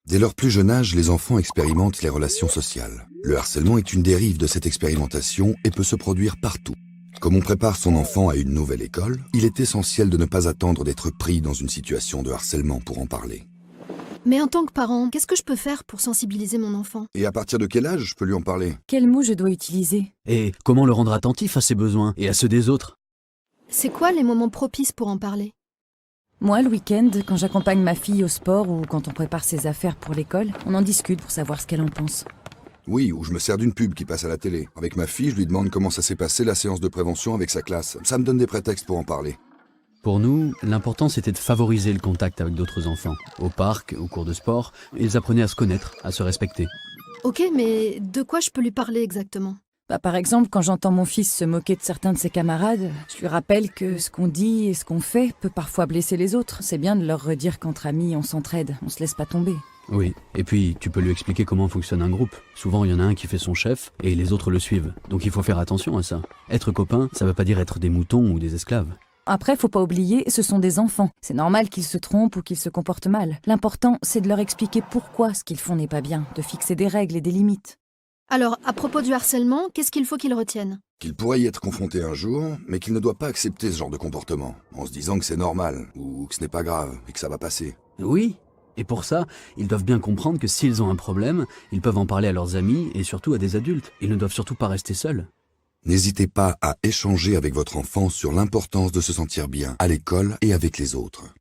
Dès leur plus jeune âge, les enfants expérimentent les relations sociales. Le harcèlement est une dérive de cette expérimentation et peut se produire partout. Comme on prépare son enfant à une nouvelle école, il est essentiel de ne pas attendre d'être pris dans une situation de harcèlement pour en parler. Mais en tant que parent, qu'est-ce que je peux faire pour sensibiliser mon enfant? Et à partir de quel âge je peux lui en parler? Quels mots je dois utiliser? Et comment le rendre attentif à ses besoins et à ceux des autres? C'est quoi les moments propices pour en parler? Moi, le week-end, quand j'accompagne ma fille au sport ou quand on prépare ses affaires pour l'école, on en discute pour savoir ce qu'elle en pense. Oui, ou je me sers d'une pub qui passe à la télé. Avec ma fille, je lui demande comment ça s'est passé la séance de prévention avec sa classe. Ça me donne des prétextes pour en parler. Pour nous, l'important c'était de favoriser le contact avec d'autres enfants. Au parc, au cours de sport, ils apprenaient à se connaître, à se respecter. Ok, mais de quoi je peux lui parler exactement? Par exemple, quand j'entends mon fils se moquer de certains de ses camarades, je lui rappelle que ce qu'on dit et ce qu'on fait peut parfois blesser les autres. C'est bien de leur redire qu'entre amis, on s'entraide, on se laisse pas tomber. Oui, et puis tu peux lui expliquer comment fonctionne un groupe. Souvent il y en a un qui fait son chef et les autres le suivent. Donc il faut faire attention à ça. Être copain, ça veut pas dire être des moutons ou des esclaves. Après, faut pas oublier, ce sont des enfants. C'est normal qu'ils se trompent ou qu'ils se comportent mal. L'important, c'est de leur expliquer pourquoi ce qu'ils font n'est pas bien, de fixer des règles et des limites. Alors, à propos du harcèlement, qu'est-ce qu'il faut qu'ils retiennent? Qu'il pourrait y être confronté un jour, mais qu'il ne doit pas accepter ce genre de comportement, en se disant que c'est normal, ou que ce n'est pas grave, et que ça va passer. Oui, et pour ça, ils doivent bien comprendre que s'ils ont un problème, ils peuvent en parler à leurs amis et surtout à des adultes. Ils ne doivent surtout pas rester seuls. N'hésitez pas à échanger avec votre enfant sur l'importance de se sentir bien à l'école et avec les autres.